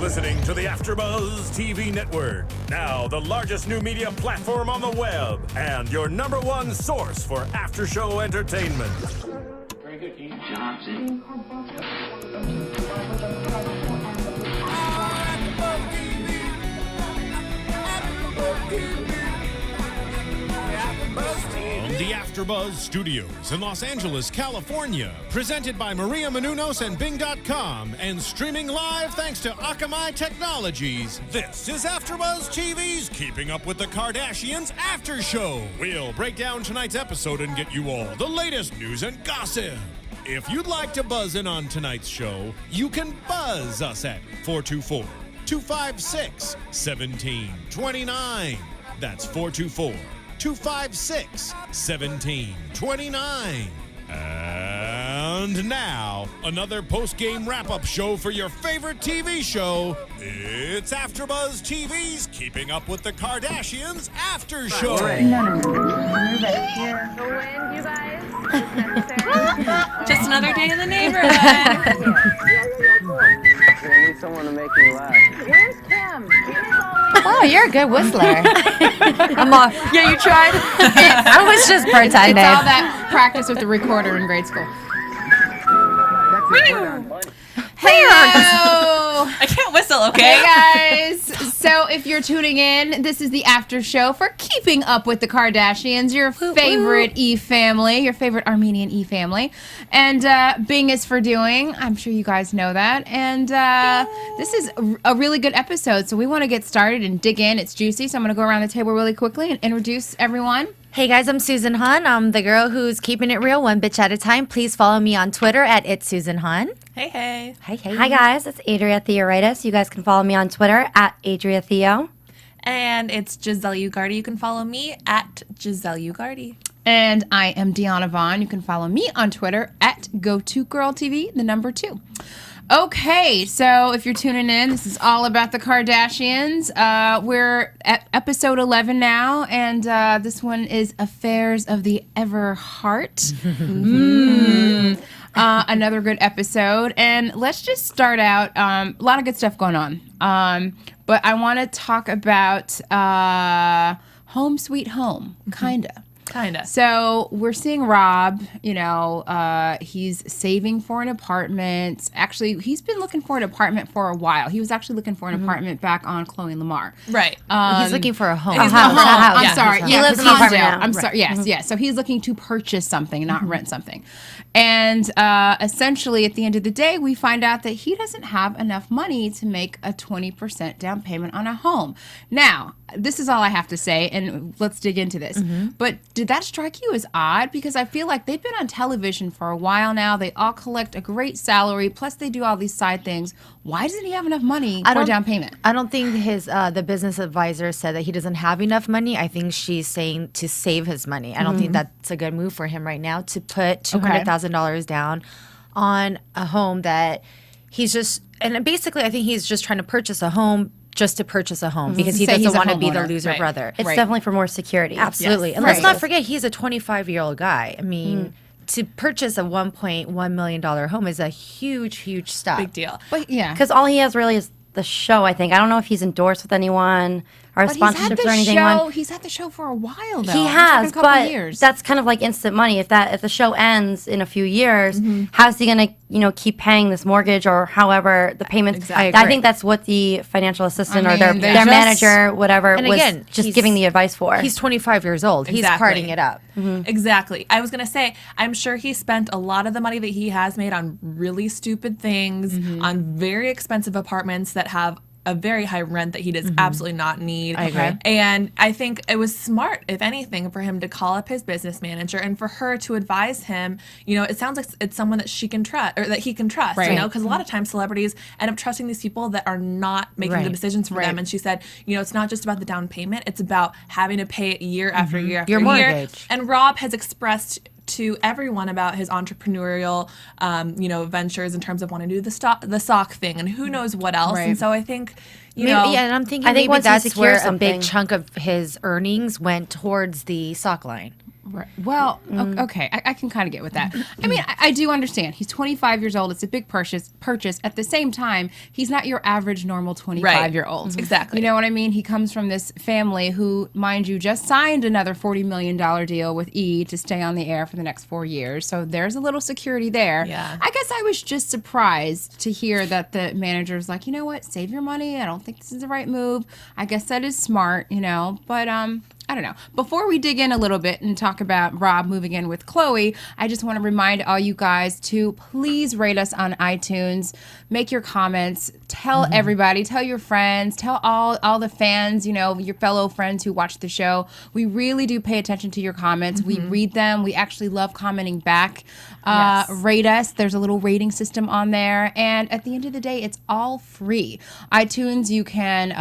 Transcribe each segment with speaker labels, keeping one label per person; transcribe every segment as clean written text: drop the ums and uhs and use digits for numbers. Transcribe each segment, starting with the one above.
Speaker 1: listening to the AfterBuzz TV network. Now, the largest new media platform on the web and your number one source for after-show entertainment.
Speaker 2: Very good, Keith Johnson.
Speaker 3: From the AfterBuzz Studios in Los Angeles, California, presented by Maria Menounos and Bing.com, and streaming live thanks to Akamai Technologies. This is AfterBuzz TV's Keeping Up with the Kardashians After Show. We'll break down tonight's episode and get you all the latest news and gossip. If you'd like to buzz in on tonight's show, you can buzz us at 424-256-1729. That's 424-256-1729. And now, another post-game wrap-up show for your favorite TV show. It's AfterBuzz TV's Keeping Up with the Kardashians After Show.
Speaker 4: No. Move it here. The wind, you guys. It's necessary.
Speaker 5: Just another day in the neighborhood.
Speaker 6: I need someone to make me laugh.
Speaker 4: Where's Kim?
Speaker 7: Oh, you're a good whistler.
Speaker 5: I'm off. Yeah, you tried?
Speaker 7: I was just part-time,
Speaker 8: It's all that practice with the recorder in grade school. Hello!
Speaker 5: I can't whistle, okay?
Speaker 8: Hey guys! So if you're tuning in, this is the after show for Keeping Up with the Kardashians, your favorite E family, your favorite Armenian E family. And Bing is for doing. I'm sure you guys know that. And this is a really good episode, so we want to get started and dig in. It's juicy, so I'm going to go around the table really quickly and introduce everyone.
Speaker 7: Hey guys, I'm Susan Hahn. I'm the girl who's keeping it real, one bitch at a time. Please follow me on Twitter at @ItSusanHahn.
Speaker 5: Hey.
Speaker 7: Hey.
Speaker 9: Hi guys, it's Adria Theoharides. You guys can follow me on Twitter at Adria Theo.
Speaker 5: And it's Giselle Ugarte. You can follow me at Giselle Ugarte.
Speaker 8: And I am Diona Vaughan. You can follow me on Twitter at GoToGirlTV, the number 2. Okay, so if you're tuning in, this is all about the Kardashians. We're at episode 11 now, and this one is Affairs of the Everhart. Another good episode. And let's just start out. A lot of good stuff going on. But I want to talk about Home Sweet Home, kind of. So we're seeing Rob, he's saving for an apartment. Actually, he's been looking for an apartment for a while. He was actually looking for an apartment back on Khloe and Lamar.
Speaker 5: Right.
Speaker 7: He's looking for a home.
Speaker 9: A house.
Speaker 8: I'm sorry.
Speaker 9: He lives in an apartment now.
Speaker 8: I'm sorry. Yes. So he's looking to purchase something, not rent something. And essentially, at the end of the day, we find out that he doesn't have enough money to make a 20% down payment on a home. Now, this is all I have to say, and let's dig into this. But did that strike you as odd? Because I feel like they've been on television for a while now. They all collect a great salary, plus they do all these side things. Why doesn't he have enough money for a down payment?
Speaker 7: I don't think his the business advisor said that he doesn't have enough money. I think she's saying to save his money. I don't think that's a good move for him right now to put $200,000 down on a home that he's just, and basically I think he's just trying to purchase a home just to purchase a home because he doesn't want to be the loser brother.
Speaker 9: It's definitely for more security.
Speaker 7: Absolutely. And let's not forget, he's a 25-year-old guy. I mean, to purchase a $1.1 million home is a huge, huge step.
Speaker 5: Big deal.
Speaker 8: But yeah.
Speaker 9: Because all he has really is the show, I think. I don't know if he's endorsed with anyone or sponsorships or anything.
Speaker 8: He's had the show for a while, though.
Speaker 9: He has, but
Speaker 8: years.
Speaker 9: that's kind of like instant money. If the show ends in a few years, how's he gonna keep paying this mortgage or however the payments?
Speaker 5: Exactly.
Speaker 9: I think that's what the financial assistant or their manager, whatever,
Speaker 7: and
Speaker 9: was
Speaker 7: again,
Speaker 9: just giving the advice for.
Speaker 7: He's 25 years old.
Speaker 5: Exactly.
Speaker 7: He's partying it up.
Speaker 5: Exactly. I was going to say, I'm sure he spent a lot of the money that he has made on really stupid things, on very expensive apartments that have a very high rent that he does absolutely not need.
Speaker 7: I agree.
Speaker 5: And I think it was smart, if anything, for him to call up his business manager and for her to advise him. It sounds like it's someone that she can trust or that he can trust,
Speaker 8: right.
Speaker 5: because a lot of times celebrities end up trusting these people that are not making the decisions for them. And she said, it's not just about the down payment, it's about having to pay it year after year after
Speaker 7: Your
Speaker 5: year.
Speaker 7: mortgage.
Speaker 5: And Rob has expressed to everyone about his entrepreneurial, ventures in terms of wanting to do the sock thing and who knows what else.
Speaker 8: Right.
Speaker 5: And so I think,
Speaker 7: and I'm thinking maybe
Speaker 9: once he
Speaker 7: that's where
Speaker 9: secures
Speaker 7: a big
Speaker 9: something-
Speaker 7: chunk of his earnings went towards the sock line.
Speaker 8: Right. Well, okay, I can kind of get with that. I mean, I do understand. He's 25 years old. It's a big purchase. At the same time, he's not your average normal 25-year-old.
Speaker 5: Exactly.
Speaker 8: You know what I mean? He comes from this family who, mind you, just signed another $40 million deal with E! To stay on the air for the next 4 years. So there's a little security there.
Speaker 5: Yeah.
Speaker 8: I guess I was just surprised to hear that the manager's like, you know what, save your money. I don't think this is the right move. I guess that is smart, but I don't know. Before we dig in a little bit and talk about Rob moving in with Khloe, I just want to remind all you guys to please rate us on iTunes. Make your comments. Tell everybody. Tell your friends. Tell all the fans, your fellow friends who watch the show. We really do pay attention to your comments. We read them. We actually love commenting back.
Speaker 5: Yes.
Speaker 8: Rate us. There's a little rating system on there. And at the end of the day, it's all free. iTunes, you can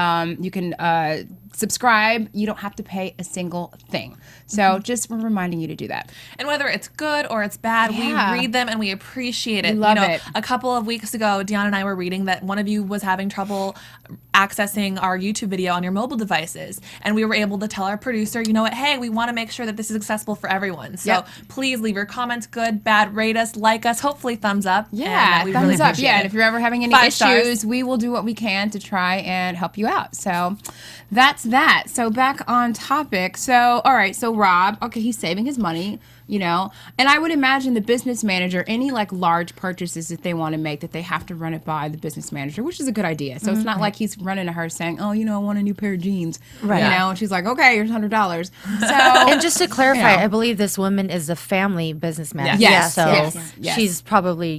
Speaker 8: subscribe. You don't have to pay a single thing. So just reminding you to do that.
Speaker 5: And whether it's good or it's bad, we read them and we appreciate it.
Speaker 8: We love it.
Speaker 5: A couple of weeks ago, Diona and I were reading that one of you was having trouble accessing our YouTube video on your mobile devices. And we were able to tell our producer, you know what, hey, we want to make sure that this is accessible for everyone. So please leave your comments, good, bad, rate us, like us, hopefully thumbs up.
Speaker 8: Yeah,
Speaker 5: we
Speaker 8: thumbs
Speaker 5: really
Speaker 8: up.
Speaker 5: appreciate
Speaker 8: Yeah,
Speaker 5: it.
Speaker 8: and if you're ever having any
Speaker 5: 5
Speaker 8: issues,
Speaker 5: stars.
Speaker 8: we will do what we can to try and help you out. So that's that. So back on topic. So, all right, so Rob, okay, he's saving his money, and I would imagine the business manager, any like large purchases that they want to make, that they have to run it by the business manager, which is a good idea. So it's not like he's running to her saying, oh, I want a new pair of jeans. Right. And she's like, okay, here's $100. So,
Speaker 7: and just to clarify, I believe this woman is a family business manager.
Speaker 8: Yes.
Speaker 7: So
Speaker 8: Yes.
Speaker 7: she's probably,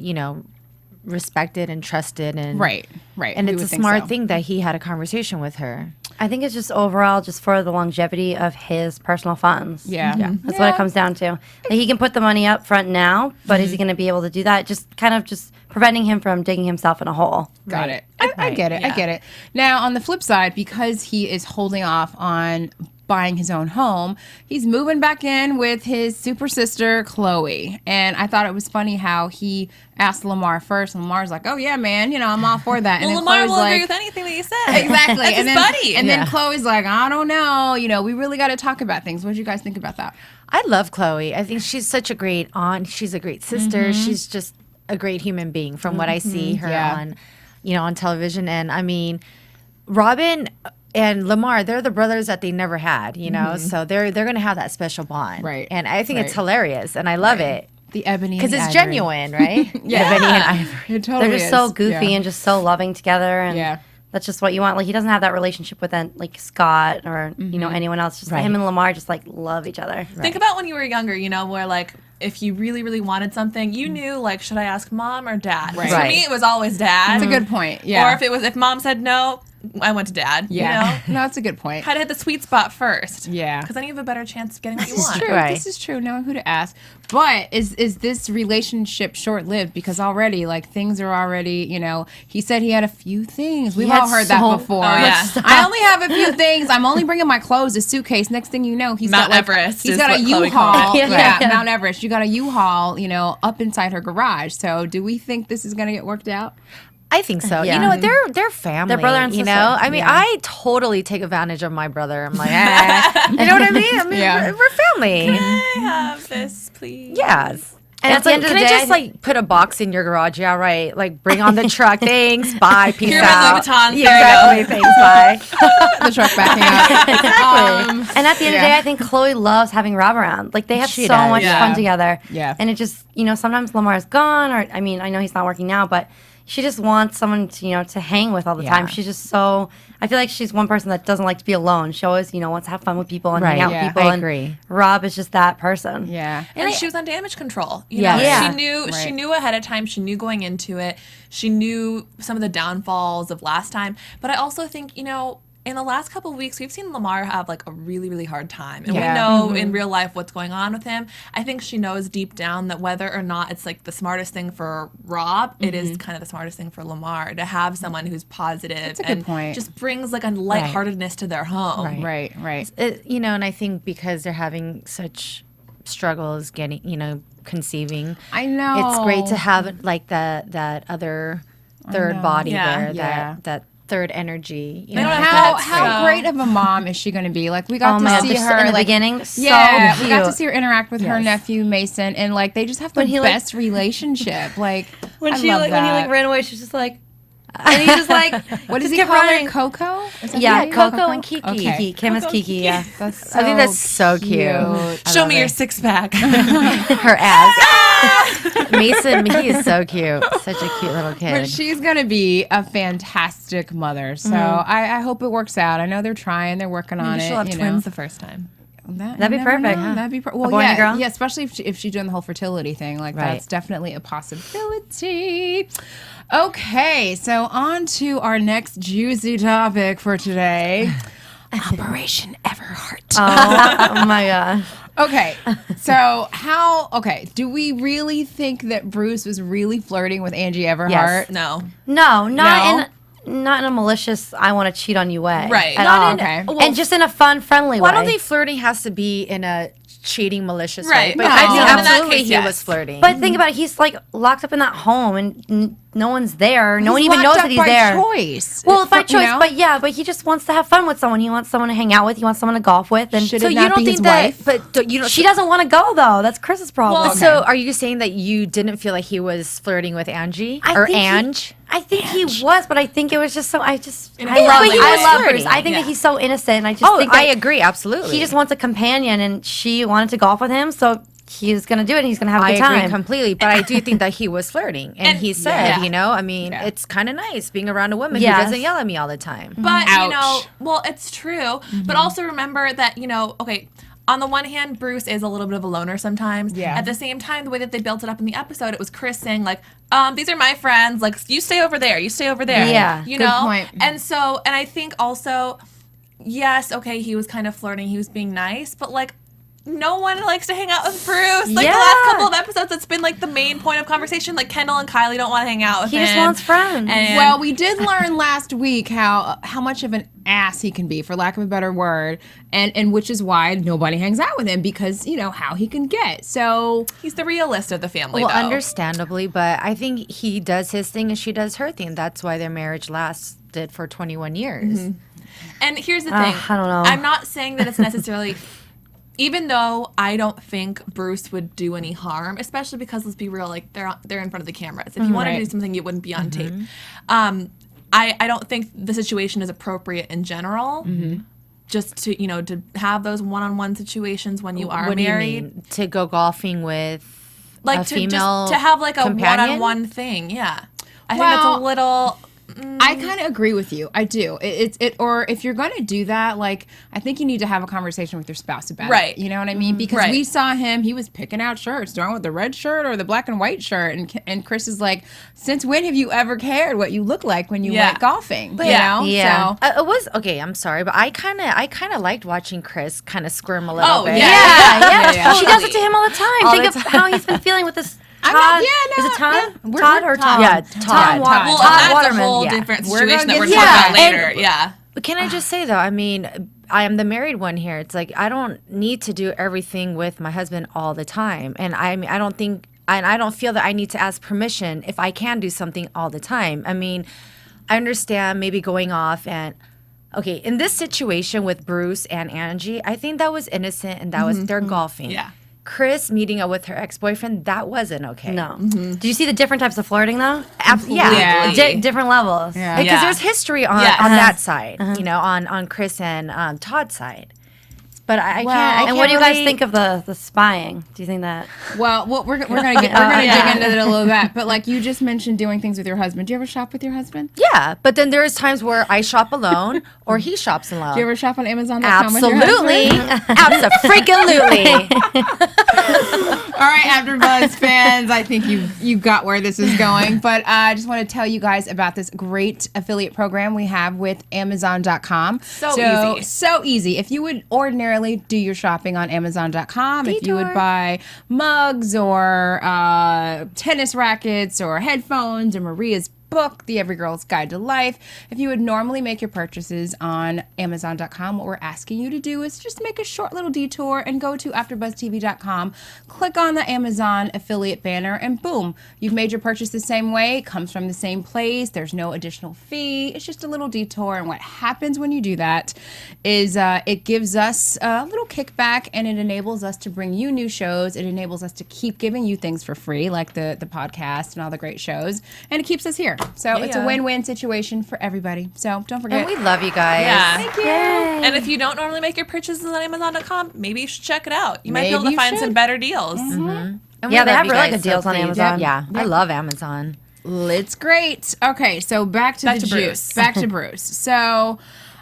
Speaker 7: respected and trusted. And
Speaker 8: Right.
Speaker 7: And
Speaker 8: We
Speaker 7: it's a
Speaker 8: would think
Speaker 7: smart
Speaker 8: so.
Speaker 7: thing that he had a conversation with her.
Speaker 9: I think it's just overall just for the longevity of his personal funds.
Speaker 8: Yeah.
Speaker 9: That's what it comes down to. Like, he can put the money up front now, but is he going to be able to do that? Just kind of just preventing him from digging himself in a hole.
Speaker 8: Got it. I get it. I get it. Now, on the flip side, because he is holding off on buying his own home, he's moving back in with his super sister, Khloe. And I thought it was funny how he asked Lamar first, and Lamar's like, oh, yeah, man, I'm all for that. And
Speaker 5: Well,
Speaker 8: then
Speaker 5: Lamar
Speaker 8: Khloe's
Speaker 5: will
Speaker 8: like,
Speaker 5: agree with anything that you said.
Speaker 8: exactly.
Speaker 5: That's
Speaker 8: and
Speaker 5: his
Speaker 8: then,
Speaker 5: buddy.
Speaker 8: And then Khloe's like, I don't know. We really got to talk about things. What did you guys think about that?
Speaker 7: I love Khloe. I think she's such a great aunt. She's a great sister. She's just a great human being from what I see her on, on television. And I mean, Robin and Lamar, they're the brothers that they never had, so they're going to have that special bond.
Speaker 8: Right.
Speaker 7: And I think it's hilarious and I love it.
Speaker 8: The Ebony
Speaker 7: Because
Speaker 8: and
Speaker 7: it's
Speaker 8: Ivory.
Speaker 7: genuine, right?
Speaker 8: Yeah.
Speaker 7: Ebony and Ivory.
Speaker 8: It totally
Speaker 9: They're just
Speaker 8: is.
Speaker 9: so goofy
Speaker 8: Yeah.
Speaker 9: and just so loving together. And
Speaker 8: Yeah.
Speaker 9: that's just what you want. Like, he doesn't have that relationship with like Scott or, anyone else. Just him and Lamar just like love each other.
Speaker 5: Think about when you were younger, where like if you really, really wanted something, you knew like, should I ask mom or dad? 'Cause
Speaker 8: Right.
Speaker 5: For me, it was always dad.
Speaker 8: That's a good point. Yeah.
Speaker 5: Or if mom said no, I went to dad.
Speaker 8: Yeah. No, that's a good point.
Speaker 5: Had to hit the sweet spot first.
Speaker 8: Yeah.
Speaker 5: Because then you have a better chance of getting what you want.
Speaker 8: True.
Speaker 7: Right.
Speaker 8: This is true. Knowing who to ask. But is this relationship short lived? Because already, like, things are already, he said he had a few things. We've all heard that before.
Speaker 5: Oh, yeah.
Speaker 8: I only have a few things. I'm only bringing my clothes, a suitcase. Next thing you know, he's
Speaker 5: Mount
Speaker 8: got
Speaker 5: Everest
Speaker 8: He's
Speaker 5: is
Speaker 8: got a
Speaker 5: what Khloe
Speaker 8: U-Haul.
Speaker 5: called it.
Speaker 8: Yeah, Mount Everest. You got a U-Haul, up inside her garage. So do we think this is going to get worked out?
Speaker 7: I think so.
Speaker 9: Yeah.
Speaker 7: You know what? They're family.
Speaker 9: They're brother and sister.
Speaker 7: I mean, I totally take advantage of my brother. I'm like, you know what I mean? I mean,
Speaker 8: Yeah.
Speaker 7: we're family.
Speaker 5: Can I have this, please?
Speaker 7: Yes. And
Speaker 9: at
Speaker 7: it's
Speaker 9: the
Speaker 7: like,
Speaker 9: end of
Speaker 7: can
Speaker 9: the
Speaker 7: I
Speaker 9: day,
Speaker 7: just like put a box in your garage? Yeah, right. Like bring on the truck. Thanks. Bye. Peace
Speaker 5: Here's my
Speaker 7: out.
Speaker 5: Louis Vuitton.
Speaker 7: Yeah,
Speaker 5: There you
Speaker 7: exactly. Thanks. Bye.
Speaker 8: The truck backing up.
Speaker 7: Exactly.
Speaker 9: And at the end of the day, I think Khloe loves having Rob around. Like, they have
Speaker 7: She
Speaker 9: so
Speaker 7: does.
Speaker 9: much
Speaker 8: Yeah.
Speaker 9: fun together.
Speaker 8: Yeah.
Speaker 9: And it just, sometimes Lamar's gone, or, I mean, I know he's not working now, but she just wants someone to, to hang with all the time. She's just so, I feel like she's one person that doesn't like to be alone. She always, wants to have fun with people and hang
Speaker 7: Right.
Speaker 9: out
Speaker 8: Yeah.
Speaker 9: with people.
Speaker 7: I
Speaker 9: and
Speaker 7: agree.
Speaker 9: Rob is just that person.
Speaker 8: Yeah.
Speaker 5: And she was on damage control.
Speaker 7: Yes.
Speaker 9: Yeah.
Speaker 5: She knew ahead of time. She knew going into it. She knew some of the downfalls of last time. But I also think, in the last couple of weeks, we've seen Lamar have like a really, really hard time. And we know in real life what's going on with him. I think she knows deep down that whether or not it's like the smartest thing for Rob, it is kind of the smartest thing for Lamar to have someone who's positive.
Speaker 8: That's a good point.
Speaker 5: Just brings like a lightheartedness to their home.
Speaker 8: Right.
Speaker 7: And I think because they're having such struggles getting, conceiving.
Speaker 8: I know.
Speaker 7: It's great to have like that other third body
Speaker 5: Yeah.
Speaker 7: there
Speaker 8: Yeah.
Speaker 7: that third energy. You
Speaker 5: They
Speaker 7: know,
Speaker 5: don't
Speaker 7: I think
Speaker 8: How
Speaker 7: that's
Speaker 8: how great of a mom is she going to be? Like we got
Speaker 9: Oh my
Speaker 8: to
Speaker 9: God,
Speaker 8: see her
Speaker 9: in the
Speaker 8: like,
Speaker 9: beginning. So
Speaker 8: yeah, we got to
Speaker 9: cute.
Speaker 8: see her interact with her nephew Mason, and like they just have the
Speaker 9: When he, like-
Speaker 8: best relationship. Like
Speaker 9: when
Speaker 8: I
Speaker 9: she
Speaker 8: love
Speaker 9: like
Speaker 8: that.
Speaker 9: when he like ran away, she's just like, and he just like,
Speaker 8: What does
Speaker 9: just
Speaker 8: he
Speaker 9: kept
Speaker 8: call
Speaker 9: running.
Speaker 8: her? Coco? Is that
Speaker 9: Yeah,
Speaker 8: right?
Speaker 9: Coco and Kiki.
Speaker 8: Okay.
Speaker 9: Kiki. Kim is Kiki. Yeah,
Speaker 8: That's
Speaker 7: I think that's so cute.
Speaker 5: Show me your six pack.
Speaker 7: her ass. Mason, he is so cute. Such a cute little kid.
Speaker 8: But she's going to be a fantastic mother. So I hope it works out. I know they're trying. They're working on
Speaker 5: Maybe
Speaker 8: it.
Speaker 5: she'll have
Speaker 8: you
Speaker 5: twins
Speaker 8: know.
Speaker 5: the first time.
Speaker 8: That'd
Speaker 9: be perfect, huh?
Speaker 8: That'd be well,
Speaker 9: boy and a
Speaker 8: yeah,
Speaker 9: girl?
Speaker 8: yeah. Especially if she's doing the whole fertility thing, like
Speaker 7: Right.
Speaker 8: that's definitely a possibility. Okay, so on to our next juicy topic for today: Operation Everhart.
Speaker 9: Oh my god.
Speaker 8: Okay, so do we really think that Bruce was really flirting with Angie Everhart?
Speaker 7: Yes.
Speaker 5: No.
Speaker 9: No,
Speaker 8: No?
Speaker 9: not in a malicious I want to cheat on you way.
Speaker 5: Right.
Speaker 9: At
Speaker 5: Not
Speaker 9: all.
Speaker 5: in-
Speaker 8: Okay.
Speaker 5: well,
Speaker 9: and just in a fun, friendly
Speaker 7: Well,
Speaker 9: way.
Speaker 7: I don't think flirting has to be in a cheating, malicious way.
Speaker 5: Right.
Speaker 7: But
Speaker 8: No.
Speaker 7: I think
Speaker 8: In that
Speaker 7: absolutely
Speaker 5: case,
Speaker 7: he
Speaker 5: yes.
Speaker 7: was flirting.
Speaker 9: But think about it. He's like locked up in that home, and no one's there. No one
Speaker 8: He's
Speaker 9: even knows
Speaker 8: locked
Speaker 9: that
Speaker 8: up
Speaker 9: he's
Speaker 8: by
Speaker 9: there.
Speaker 8: choice.
Speaker 9: Well, by
Speaker 8: You
Speaker 9: choice,
Speaker 8: know?
Speaker 9: but he just wants to have fun with someone. He wants someone to hang out with. He wants someone to golf with. And
Speaker 8: Should
Speaker 7: so
Speaker 8: it
Speaker 7: you
Speaker 8: not
Speaker 7: don't
Speaker 8: be
Speaker 7: think
Speaker 8: his
Speaker 7: that,
Speaker 8: wife?
Speaker 7: but you know,
Speaker 9: she doesn't want to go though. That's Chris's problem.
Speaker 5: Well,
Speaker 7: So are you saying that you didn't feel like he was flirting with Angie or Ange?
Speaker 9: I think he was, but I think it was just so. I
Speaker 5: In a
Speaker 9: love
Speaker 5: friendly
Speaker 9: I
Speaker 5: way.
Speaker 9: love Bruce.
Speaker 7: flirting.
Speaker 9: I think
Speaker 5: Yeah.
Speaker 9: that he's so innocent. And I just
Speaker 7: Oh,
Speaker 9: think
Speaker 7: I
Speaker 9: that
Speaker 7: agree, absolutely.
Speaker 9: he just wants a companion, and she wanted to golf with him, so he's gonna do it. And he's gonna have a
Speaker 7: I
Speaker 9: good time.
Speaker 7: agree completely, but I do think that he was flirting, and he said,
Speaker 5: yeah.
Speaker 7: you know, I mean,
Speaker 8: Yeah.
Speaker 7: it's kind of nice being around a woman
Speaker 9: Yes.
Speaker 7: who doesn't yell at me all the time.
Speaker 5: But, you know,
Speaker 8: Ouch.
Speaker 5: well, it's true. But also remember that, you know, okay, on the one hand, Bruce is a little bit of a loner sometimes.
Speaker 8: Yeah.
Speaker 5: At the same time, the way that they built it up in the episode, it was Kris saying, like, these are my friends. Like, you stay over there. You stay over there.
Speaker 9: Yeah.
Speaker 5: You
Speaker 8: Good
Speaker 5: know?
Speaker 8: point.
Speaker 5: And so, and I think also, yes, okay, he was kind of flirting. He was being nice. But, like, no one likes to hang out with Bruce. Like, the last
Speaker 9: Yeah.
Speaker 5: couple of episodes, it's been, like, the main point of conversation. Like, Kendall and Kylie don't want to hang out with
Speaker 9: He
Speaker 5: him.
Speaker 9: just wants friends.
Speaker 5: And
Speaker 8: Well, we did learn last week how much of an ass he can be, for lack of a better word, and which is why nobody hangs out with him, because you know how he can get. So
Speaker 5: he's the realist of the family,
Speaker 7: Well,
Speaker 5: though.
Speaker 7: understandably, but I think he does his thing and she does her thing. That's why their marriage lasted for 21 years.
Speaker 5: And here's the thing.
Speaker 9: I don't know.
Speaker 5: I'm not saying that it's necessarily, even though I don't think Bruce would do any harm, especially because, let's be real, like they're in front of the cameras. If you wanted to
Speaker 8: Right.
Speaker 5: do something, it wouldn't be on tape. I don't think the situation is appropriate in general. Just to, you know, to have those one-on-one situations when you are
Speaker 7: What do you
Speaker 5: married.
Speaker 7: mean? To go golfing with
Speaker 5: Like
Speaker 7: a
Speaker 5: to
Speaker 7: female
Speaker 5: just to have like a
Speaker 7: companion?
Speaker 5: one-on-one thing. Yeah. I think
Speaker 8: Well,
Speaker 5: that's a little.
Speaker 8: I kind of agree with you. I do. Or if you're going to do that, like I think you need to have a conversation with your spouse about
Speaker 5: Right.
Speaker 8: it. You know what I mean? Because
Speaker 5: Right.
Speaker 8: we saw him; he was picking out shirts. Do I want the red shirt or the black and white shirt? And Kris is like, since when have you ever cared what you look like when you
Speaker 5: Yeah.
Speaker 8: went golfing? You
Speaker 5: Yeah.
Speaker 8: know?
Speaker 9: Yeah.
Speaker 8: So,
Speaker 7: It was okay. I'm sorry, but I kind of liked watching Kris kind of squirm a little
Speaker 5: Oh,
Speaker 7: bit.
Speaker 5: yeah.
Speaker 9: yeah. She does it to him all the time.
Speaker 7: All
Speaker 9: Think
Speaker 7: the
Speaker 9: of how he's been feeling with this.
Speaker 8: I'm
Speaker 9: Todd.
Speaker 8: not- yeah, no,
Speaker 9: Is it Todd?
Speaker 8: yeah. We're-
Speaker 9: Todd
Speaker 8: we're
Speaker 9: or Tom?
Speaker 7: Yeah,
Speaker 9: Tom,
Speaker 7: Todd.
Speaker 5: Well, and
Speaker 9: Todd
Speaker 5: that's
Speaker 9: Waterman.
Speaker 5: a whole
Speaker 7: yeah.
Speaker 5: different
Speaker 8: We're
Speaker 5: situation
Speaker 8: gonna
Speaker 5: that we're
Speaker 8: get
Speaker 5: talking
Speaker 8: to
Speaker 5: about
Speaker 8: that.
Speaker 5: later. Yeah.
Speaker 7: But can I just say though? I mean, I am the married one here. It's like I don't need to do everything with my husband all the time, and I mean, I don't think, and I don't feel that I need to ask permission if I can do something all the time. I mean, I understand maybe going off and. Okay, in this situation with Bruce and Angie, I think that was innocent and that was they're golfing.
Speaker 5: Yeah.
Speaker 7: Kris meeting up with her ex-boyfriend, that wasn't okay.
Speaker 9: No. Do you see the different types of flirting though?
Speaker 7: Yeah.
Speaker 8: Yeah.
Speaker 9: Different levels.
Speaker 8: Yeah.
Speaker 7: Because
Speaker 5: Yeah.
Speaker 7: there's history on,
Speaker 5: Yes.
Speaker 7: on that side, you know, on Kris and Todd's side. But I can't.
Speaker 9: And what do you guys
Speaker 7: really-
Speaker 9: think of the spying? Do you think that?
Speaker 8: well, we're gonna dig into it a little bit. But like you just mentioned, doing things with your husband. Do you ever shop with your husband?
Speaker 7: Yeah, but then there's times where I shop alone or he shops alone.
Speaker 8: Do you ever shop on Amazon.com with your
Speaker 7: Absolutely,
Speaker 8: husband?
Speaker 7: absolutely.
Speaker 8: All right, AfterBuzz fans, I think you got where this is going. But I just want to tell you guys about this great affiliate program we have with Amazon.com.
Speaker 5: So easy.
Speaker 8: So easy. If you would ordinarily do your shopping on Amazon.com, if you would buy mugs or tennis rackets or headphones or Maria's book, The Every Girl's Guide to Life. If you would normally make your purchases on Amazon.com, what we're asking you to do is just make a short little detour and go to AfterBuzzTV.com, click on the Amazon affiliate banner, and boom, you've made your purchase the same way. It comes from the same place. There's no additional fee. It's just a little detour. And what happens when you do that is it gives us a little kickback, and it enables us to bring you new shows. It enables us to keep giving you things for free, like the podcast and all the great shows, and it keeps us here. So it's a win-win situation for everybody. So don't forget.
Speaker 7: And we love you guys.
Speaker 5: Yeah.
Speaker 8: Thank you.
Speaker 5: And if you don't normally make your purchases on Amazon.com, maybe you should check it out. You might be able to find some better deals.
Speaker 7: And
Speaker 9: Yeah,
Speaker 7: we
Speaker 9: they
Speaker 7: love
Speaker 9: have
Speaker 7: you
Speaker 9: really
Speaker 7: guys,
Speaker 9: good deals
Speaker 7: so
Speaker 9: on
Speaker 7: please-
Speaker 9: Amazon.
Speaker 7: Yeah, I love Amazon.
Speaker 8: It's great. Okay, so back to the
Speaker 5: to
Speaker 8: juice.
Speaker 5: Bruce.
Speaker 8: Back to Bruce. So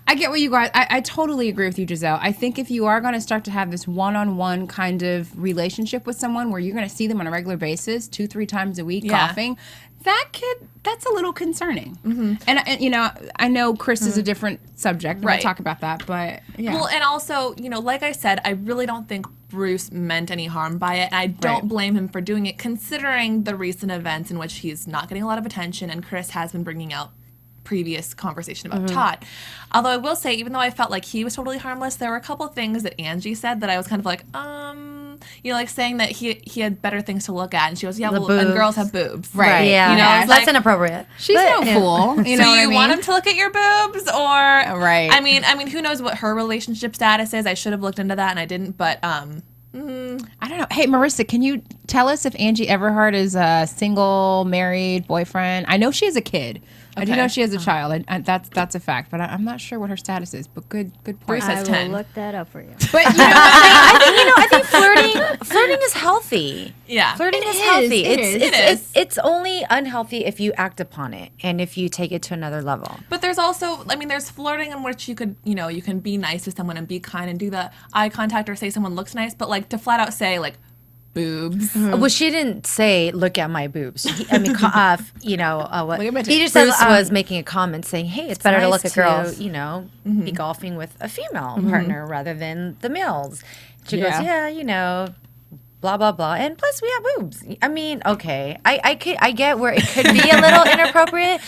Speaker 8: I get what you guys, I totally agree with you, Giselle. I think if you are going to start to have this one-on-one kind of relationship with someone where you're going to see them on a regular basis, 2-3 times a week, coughing, that's a little concerning. And you know, I know Kris is a different subject. We'll talk about that, but yeah.
Speaker 5: Well, and also, you know, like I said, I really don't think Bruce meant any harm by it, and I don't blame him for doing it, considering the recent events in which he's not getting a lot of attention, and Kris has been bringing out previous conversation about Todd. Although I will say, even though I felt like he was totally harmless, there were a couple things that Angie said that I was kind of like, you know, like saying that he had better things to look at, and she goes, yeah, well, and girls have boobs.
Speaker 8: Right.
Speaker 9: Yeah.
Speaker 5: You know,
Speaker 9: Yeah.
Speaker 5: it's
Speaker 9: That's
Speaker 5: like-
Speaker 9: inappropriate.
Speaker 8: She's no fool. You know
Speaker 5: so
Speaker 8: what
Speaker 5: you
Speaker 8: I mean?
Speaker 5: want him to look at your boobs, or
Speaker 8: Right.
Speaker 5: I mean, who knows what her relationship status is? I should have looked into that, and I didn't. But
Speaker 8: I don't know. Hey, Marissa, can you tell us if Angie Everhart is a single, married, boyfriend? I know she has a kid. I do know she has a child. And that's a fact, but I'm not sure what her status is. But good point.
Speaker 5: Bruce
Speaker 4: I
Speaker 5: has
Speaker 4: will
Speaker 5: 10.
Speaker 4: look that up for you.
Speaker 8: But you know,
Speaker 7: I think flirting is healthy.
Speaker 5: Yeah.
Speaker 7: Flirting
Speaker 8: It
Speaker 7: is
Speaker 8: is.
Speaker 7: healthy.
Speaker 8: It is.
Speaker 7: It's only unhealthy if you act upon it and if you take it to another level.
Speaker 5: But there's also, I mean, there's flirting in which you could, you know, you can be nice to someone and be kind and do the eye contact or say someone looks nice, but like to flat out say like boobs.
Speaker 7: Well, she didn't say, "Look at my boobs." What
Speaker 8: Look at my
Speaker 7: he just
Speaker 9: Bruce
Speaker 7: was making a comment saying, "Hey, it's
Speaker 9: better to
Speaker 7: nice
Speaker 9: look at girls."
Speaker 7: You know, be golfing with a female partner rather than the males." She
Speaker 8: Yeah.
Speaker 7: goes, "Yeah, you know." Blah blah blah, and plus we have boobs. I mean, okay, I get where it could be a little inappropriate,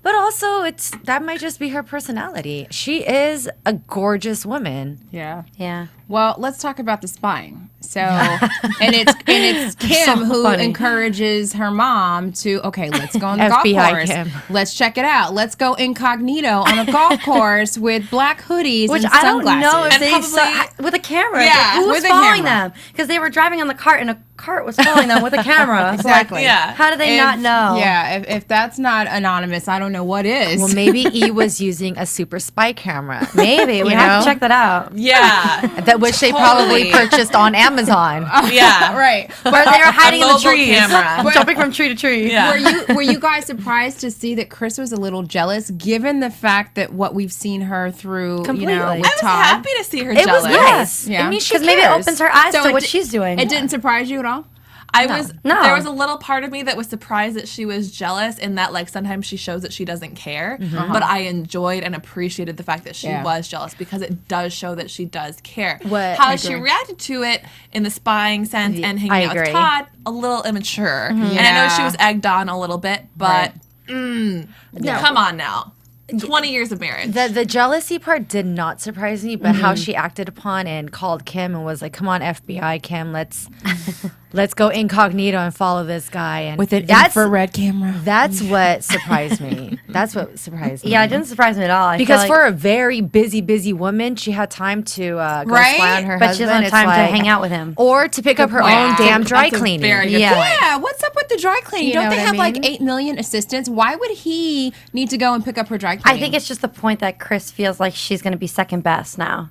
Speaker 7: but also that might just be her personality. She is a gorgeous woman.
Speaker 8: yeah.
Speaker 9: Yeah.
Speaker 8: Well, let's talk about the spying. So, and it's Kim
Speaker 7: So
Speaker 8: who
Speaker 7: funny.
Speaker 8: encourages her mom to, okay, let's go on the golf
Speaker 7: FBI
Speaker 8: course.
Speaker 7: Kim.
Speaker 8: Let's check it out. Let's go incognito on a golf course with black hoodies
Speaker 9: Which
Speaker 8: and
Speaker 9: I don't
Speaker 8: sunglasses.
Speaker 9: know if
Speaker 5: And
Speaker 9: they
Speaker 5: probably-
Speaker 9: saw with a camera.
Speaker 8: Yeah,
Speaker 9: Who was
Speaker 8: with a
Speaker 9: following
Speaker 8: camera.
Speaker 9: them? Because they were driving on the cart and a cart was following them with a camera. It's like,
Speaker 8: Exactly.
Speaker 5: Yeah.
Speaker 9: how do they not know?
Speaker 8: Yeah, if that's not anonymous, I don't know what is.
Speaker 7: Well, maybe E was using a super spy camera.
Speaker 9: Maybe we have to check that out.
Speaker 5: Yeah.
Speaker 7: That which they probably purchased on Amazon.
Speaker 5: Yeah.
Speaker 8: right.
Speaker 9: Or they were hiding in the
Speaker 5: mobile
Speaker 9: trees,
Speaker 5: camera.
Speaker 9: jumping from tree to tree.
Speaker 5: Yeah.
Speaker 8: Were you guys surprised to see that Kris was a little jealous, given the fact that what we've seen her through, you know,
Speaker 9: Completely.
Speaker 8: with
Speaker 5: I was
Speaker 8: Todd?
Speaker 5: happy to see her
Speaker 9: It
Speaker 5: jealous.
Speaker 9: was nice.
Speaker 8: Yeah.
Speaker 7: I mean, she
Speaker 9: Because maybe it
Speaker 7: cares.
Speaker 9: opens her eyes
Speaker 8: So
Speaker 9: to
Speaker 8: it
Speaker 9: what
Speaker 8: di-
Speaker 9: she's doing.
Speaker 8: It didn't surprise you at all?
Speaker 5: I was
Speaker 9: No.
Speaker 5: there was a little part of me that was surprised that she was jealous in that like sometimes she shows that she doesn't care. But I enjoyed and appreciated the fact that she
Speaker 8: Yeah.
Speaker 5: was jealous because it does show that she does care.
Speaker 7: What-
Speaker 5: How
Speaker 7: I
Speaker 5: she
Speaker 7: agree.
Speaker 5: reacted to it in the spying sense and hanging
Speaker 7: I
Speaker 5: out with
Speaker 7: agree.
Speaker 5: Todd, a little immature. And I know she
Speaker 8: Yeah.
Speaker 5: was egged on a little bit, but come on now. 20 years of marriage.
Speaker 7: The jealousy part did not surprise me, but how she acted upon and called Kim and was like, "Come on, FBI Kim, let's go incognito and follow this guy." And
Speaker 8: With an
Speaker 7: that's
Speaker 8: infrared camera.
Speaker 7: that's what surprised me. That's what surprised me.
Speaker 9: Yeah, it didn't surprise me at all. I
Speaker 7: Because
Speaker 9: feel like,
Speaker 7: for a very busy woman, she had time to go
Speaker 8: Right?
Speaker 7: spy on her
Speaker 9: but she
Speaker 7: husband.
Speaker 9: doesn't have
Speaker 7: It's
Speaker 9: time to
Speaker 7: like-
Speaker 9: hang out with him.
Speaker 7: or to pick up her
Speaker 5: point.
Speaker 7: own damn dry
Speaker 5: That's a
Speaker 7: cleaning.
Speaker 5: very good
Speaker 9: Yeah.
Speaker 5: point.
Speaker 8: Yeah, what's up with the dry cleaning?
Speaker 7: You
Speaker 8: Don't
Speaker 7: know
Speaker 8: they
Speaker 7: what I
Speaker 8: have like
Speaker 7: mean?
Speaker 8: 8 million assistants? Why would he need to go and pick up her dry cleaning?
Speaker 9: I think it's just the point that Kris feels like she's going to be second best now.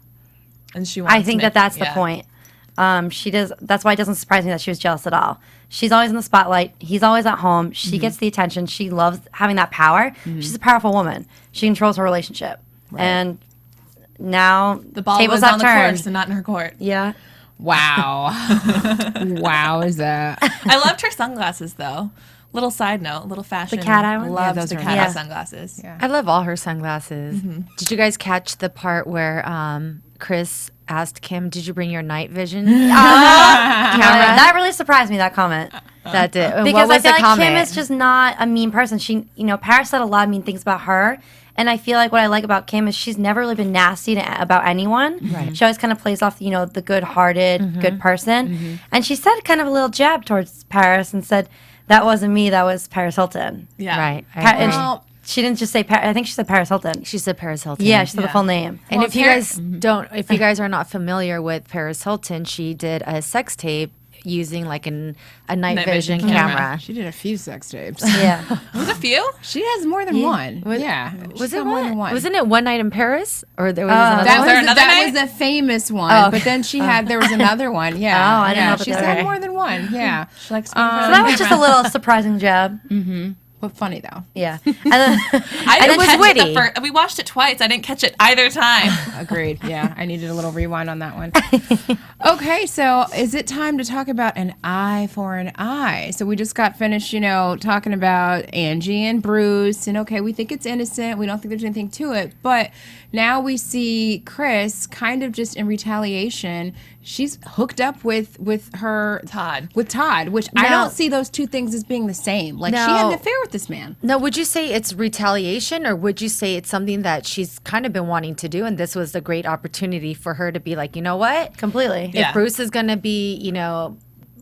Speaker 5: And she wants
Speaker 9: I
Speaker 5: to
Speaker 9: think
Speaker 5: make-
Speaker 9: that's the
Speaker 5: yeah.
Speaker 9: point. She does. That's why it doesn't surprise me that she was jealous at all. She's always in the spotlight. He's always at home. She gets the attention. She loves having that power. She's a powerful woman. She controls her relationship. And now
Speaker 5: The ball
Speaker 9: tables
Speaker 5: was
Speaker 9: have
Speaker 5: on the
Speaker 9: turned.
Speaker 5: course and not in her court.
Speaker 9: Yeah.
Speaker 8: Wow. Wow, is that?
Speaker 5: I loved her sunglasses though. Little side note, little fashion.
Speaker 9: cat eye one?
Speaker 5: Loved
Speaker 8: Yeah, those
Speaker 5: the
Speaker 8: are
Speaker 5: cat
Speaker 9: nice.
Speaker 5: eye sunglasses.
Speaker 8: Yeah.
Speaker 7: I love all her sunglasses. Did you guys catch the part where Kris asked Kim, "Did you bring your night vision camera?"
Speaker 9: That really surprised me, that comment.
Speaker 7: that did. And
Speaker 9: Because
Speaker 7: what
Speaker 9: I
Speaker 7: was
Speaker 9: feel
Speaker 7: the
Speaker 9: like
Speaker 7: comment?
Speaker 9: Kim is just not a mean person. She, Paris said a lot of mean things about her. And I feel like what I like about Kim is she's never really been nasty about anyone.
Speaker 7: Right.
Speaker 9: She always kind of plays off, the good-hearted, good person. And she said kind of a little jab towards Paris and said, that wasn't me, that was Paris Hilton.
Speaker 5: Yeah.
Speaker 7: Right.
Speaker 9: And she didn't just say, I think she said Paris Hilton.
Speaker 7: She said Paris Hilton.
Speaker 9: Yeah, she said the full name.
Speaker 7: And if you guys are not familiar with Paris Hilton, she did a sex tape using like a night vision camera.
Speaker 8: She did a few sex tapes.
Speaker 9: Yeah.
Speaker 5: Was it a few?
Speaker 8: She has more than one. Yeah.
Speaker 7: Was
Speaker 8: She's
Speaker 7: it
Speaker 8: got more than one?
Speaker 7: Wasn't it One Night in Paris? Or there was another
Speaker 8: That,
Speaker 7: one?
Speaker 8: was,
Speaker 5: another
Speaker 8: that
Speaker 5: night?
Speaker 8: was a famous one,
Speaker 7: Oh,
Speaker 8: but then there was another one. Yeah.
Speaker 9: Oh, I didn't know about
Speaker 8: She's
Speaker 9: the
Speaker 8: had
Speaker 9: other.
Speaker 8: more than one. Yeah.
Speaker 5: She likes
Speaker 9: So that was just a little surprising jab.
Speaker 8: But funny though.
Speaker 9: Yeah. And then,
Speaker 5: I didn't
Speaker 7: was
Speaker 5: catch
Speaker 7: witty.
Speaker 5: it we watched it twice. I didn't catch it either time.
Speaker 8: Agreed. Yeah. I needed a little rewind on that one. Okay. So is it time to talk about an eye for an eye? So we just got finished, talking about Angie and Bruce, and okay, we think it's innocent. We don't think there's anything to it. But now we see Kris kind of just in retaliation. She's hooked up with her
Speaker 5: Todd.
Speaker 8: With Todd, which I
Speaker 7: Now-
Speaker 8: don't see those two things as being the same. Like she
Speaker 7: Now-
Speaker 8: had an affair with this man.
Speaker 7: Now, would you say it's retaliation, or would you say it's something that she's kind of been wanting to do, and this was a great opportunity for her to be like, you know what?
Speaker 9: completely.
Speaker 5: Yeah.
Speaker 7: If Bruce is going to be,